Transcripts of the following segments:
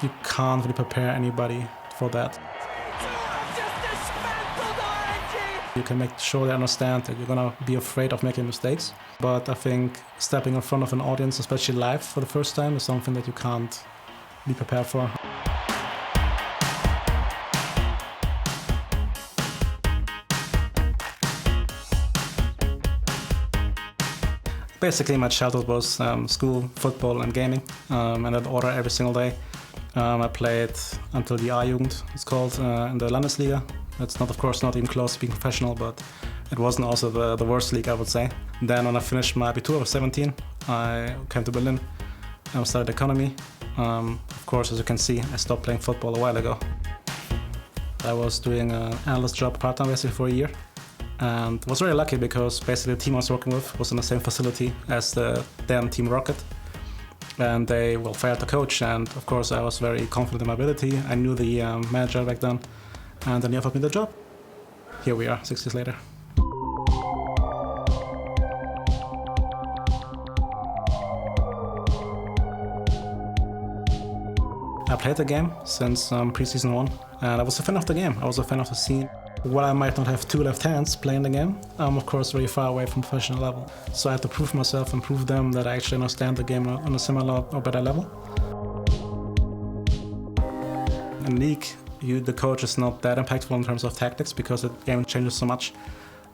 You can't really prepare anybody for that. You can make sure they understand that you're gonna be afraid of making mistakes. But I think stepping in front of an audience, especially live for the first time, is something that you can't be prepared for. Basically, my childhood was school, football, and gaming, and that order every single day. I played until the A-Jugend, it's called, in the Landesliga. It's not, of course, not even close to being professional, but it wasn't also the worst league, I would say. Then when I finished my Abitur, I was 17, I came to Berlin and studied economy. Of course, as you can see, I stopped playing football a while ago. I was doing an analyst job part-time basically for a year, and was very lucky because basically the team I was working with was in the same facility as the then Team Rocket. And they fired the coach, and of course I was very confident in my ability. I knew the manager back then, and then he offered me the job. Here we are, 6 years later. I played the game since pre-season 1, and I was a fan of the game. I was a fan of the scene. While I might not have two left hands playing the game, I'm of course very far away from professional level. So I had to prove myself and prove them that I actually understand the game on a similar or better level. In League, the coach is not that impactful in terms of tactics because the game changes so much.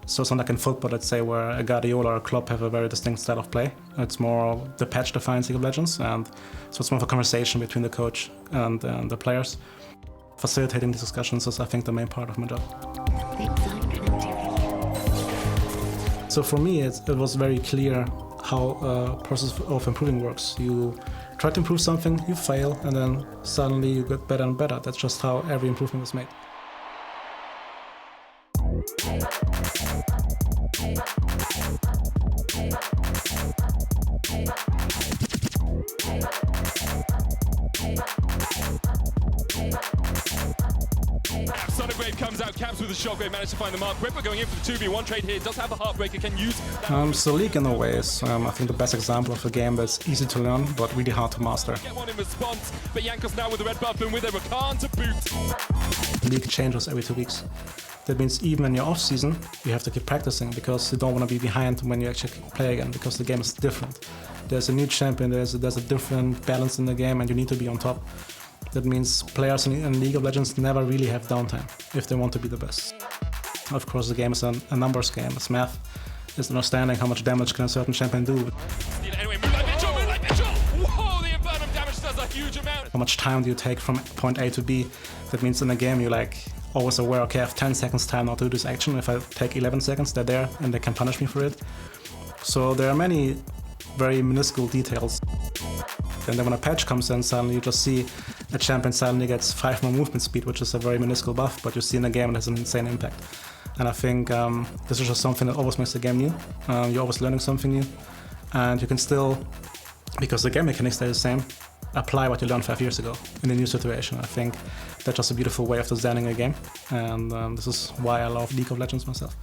So it's not like in football, let's say, where a Guardiola or a Klopp have a very distinct style of play. It's more the patch defines League of Legends, and so it's more of a conversation between the coach and the players. Facilitating these discussions is, I think, the main part of my job. So for me, it was very clear how a process of improving works. You try to improve something, you fail, and then suddenly you get better and better. That's just how every improvement is made. Sonograve comes out, caps with a shockwave, managed to find the mark. Ripper going in for the 2v1 trade here, does have a heartbreaker, can use that. So League in a way is, I think, the best example of a game that's easy to learn, but really hard to master. Get one in response, but Jankos now with the red buff and with a Rakan to boot. League changes every 2 weeks. That means even in your off season, you have to keep practicing because you don't want to be behind when you actually play again, because the game is different. There's a new champion, there's a different balance in the game, and you need to be on top. That means players in League of Legends never really have downtime if they want to be the best. Of course, the game is a numbers game, it's math. It's understanding how much damage can a certain champion do. Anyway, Moonlight Vigil! Whoa, the Infernum damage does a huge amount! How much time do you take from point A to B? That means in the game you're always aware, okay, I have 10 seconds time now to do this action. If I take 11 seconds, they're there and they can punish me for it. So there are many very minuscule details. And then when a patch comes in, suddenly you just see a champion suddenly gets 5 more movement speed, which is a very minuscule buff, but you see in the game it has an insane impact. And I think this is just something that always makes the game new. You're always learning something new. And you can still, because the game mechanics stay the same, apply what you learned 5 years ago in a new situation. I think that's just a beautiful way of designing a game. And this is why I love League of Legends myself.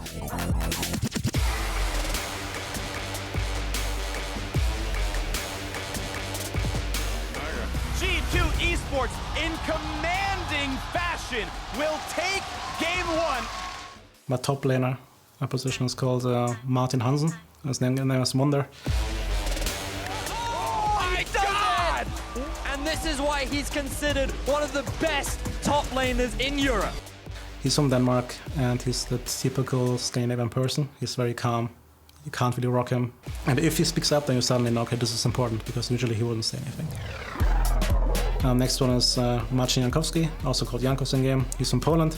G2 Esports, in commanding fashion, will take game 1. My top laner, my position is called Martin Hansen. His name is Wonder. Oh my God! And this is why he's considered one of the best top laners in Europe. He's from Denmark, and he's the typical Scandinavian person. He's very calm. You can't really rock him. And if he speaks up, then you suddenly know, okay, this is important, because usually he wouldn't say anything. Next one is Marcin Jankowski, also called Jankos in game. He's from Poland,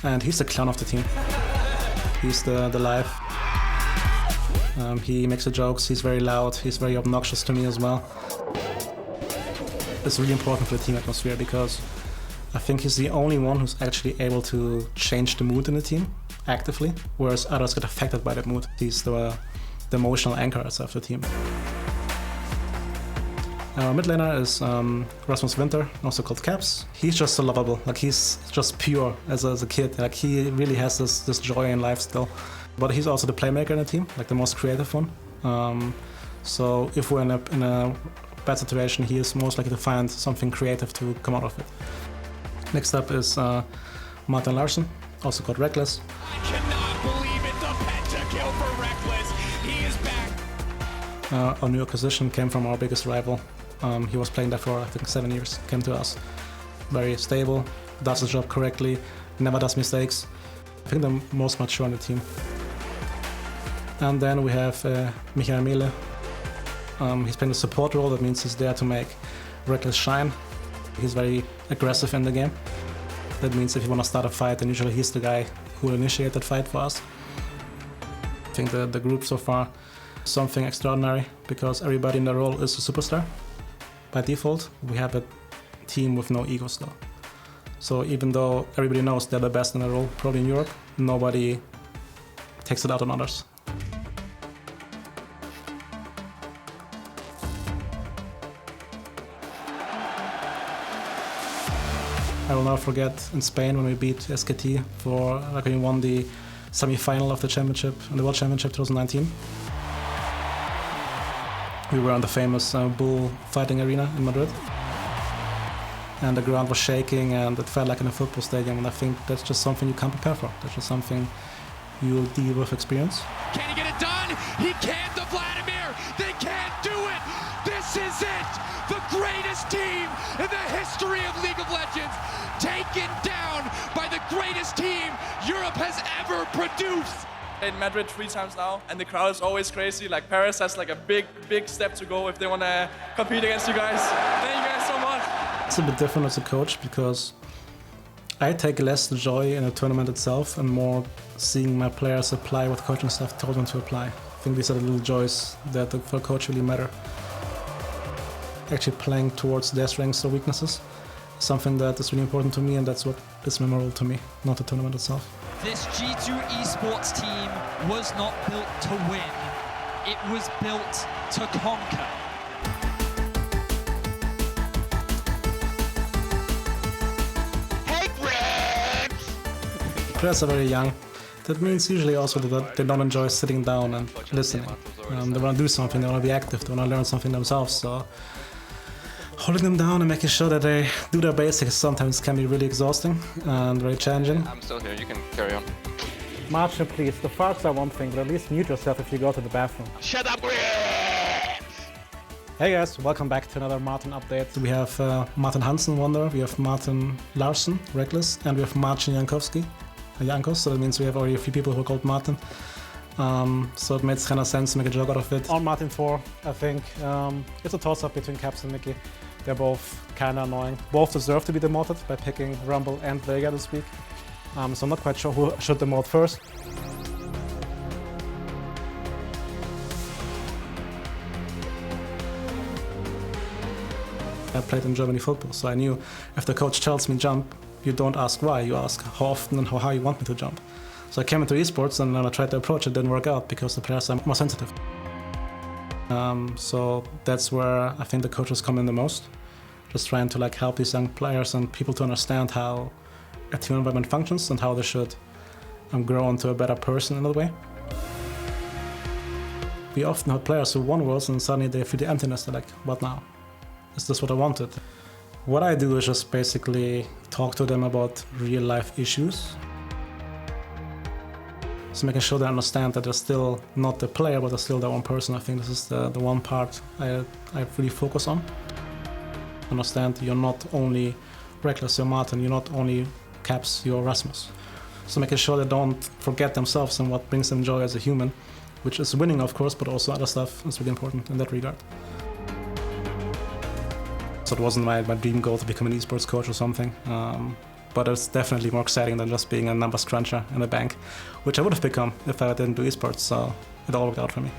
and he's the clown of the team. He's the life. He makes the jokes, he's very loud, he's very obnoxious to me as well. It's really important for the team atmosphere because I think he's the only one who's actually able to change the mood in the team actively, whereas others get affected by that mood. He's the emotional anchor of the team. Our mid laner is Rasmus Winter, also called Grabbz. He's just so lovable, he's just pure as a kid. He really has this joy in life still. But he's also the playmaker in the team, the most creative one. So if we're in a bad situation, he is most likely to find something creative to come out of it. Next up is Martin Larsen, also called Reckless. I cannot believe it, the pentakill for Reckless. He is back. Our new acquisition came from our biggest rival. He was playing there for, I think, 7 years, came to us. Very stable, does the job correctly, never does mistakes. I think the most mature on the team. And then we have Michael Mele. He's playing the support role, that means he's there to make Reckless shine. He's very aggressive in the game. That means if you want to start a fight, then usually he's the guy who will initiate that fight for us. I think the group so far is something extraordinary because everybody in the role is a superstar. By default, we have a team with no egos though. So even though everybody knows they're the best in the role, probably in Europe, nobody takes it out on others. I will never forget in Spain when we beat SKT for like when we won the semi-final of the championship, the World Championship 2019. We were on the famous Bull fighting arena in Madrid. And the ground was shaking and it felt like in a football stadium, and I think that's just something you can't prepare for. That's just something you'll deal with experience. Can he get it done? He can't, the Vladimir! They can't do it! This is it! The greatest team in the history of League of Legends, taken down by the greatest team Europe has ever produced! In Madrid 3 times now, and the crowd is always crazy. Like Paris has like a big step to go if they want to compete against you guys. Thank you guys so much. It's a bit different as a coach because I take less joy in the tournament itself and more seeing my players apply what coaching staff told them to apply. I think these are the little joys that for a coach really matter. Actually playing towards their strengths or weaknesses, something that is really important to me, and that's what is memorable to me, not the tournament itself. This G2 Esports team was not built to win. It was built to conquer. Hey, Grabbz! Players are very young. That means usually also that they don't enjoy sitting down and listening. They want to do something, they want to be active, they want to learn something themselves. So holding them down and making sure that they do their basics sometimes can be really exhausting and very challenging. I'm still here, you can carry on. Martin, please, the farts are one thing, but at least mute yourself if you go to the bathroom. Shut up, Grabbz! Hey guys, welcome back to another Martin update. We have Martin Hansen, Wanderer, we have Martin Larsen, Reckless, and we have Marcin Jankos, so that means we have already a few people who are called Martin. So it makes kind of sense to make a joke out of it. On Martin 4, I think it's a toss-up between Caps and Mickey. They're both kind of annoying. Both deserve to be demoted by picking Rumble and Vega this week. So I'm not quite sure who should demote first. I played in Germany football, so I knew if the coach tells me jump, you don't ask why, you ask how often and how high you want me to jump. So I came into esports and when I tried to approach it, didn't work out because the players are more sensitive. So that's where I think the coaches come in the most. Just trying to help these young players and people to understand how a team environment functions and how they should grow into a better person in a way. We often have players who won worlds and suddenly they feel the emptiness. They're like, what now? Is this what I wanted? What I do is just basically talk to them about real life issues. So making sure they understand that they're still not the player, but they're still their own person. I think this is the one part I really focus on. Understand you're not only Reckless, you're Martin, you're not only Caps, you're Rasmus. So making sure they don't forget themselves and what brings them joy as a human, which is winning of course, but also other stuff is really important in that regard. So it wasn't my dream goal to become an esports coach or something. But it's definitely more exciting than just being a numbers cruncher in a bank, which I would have become if I didn't do esports, so it all worked out for me.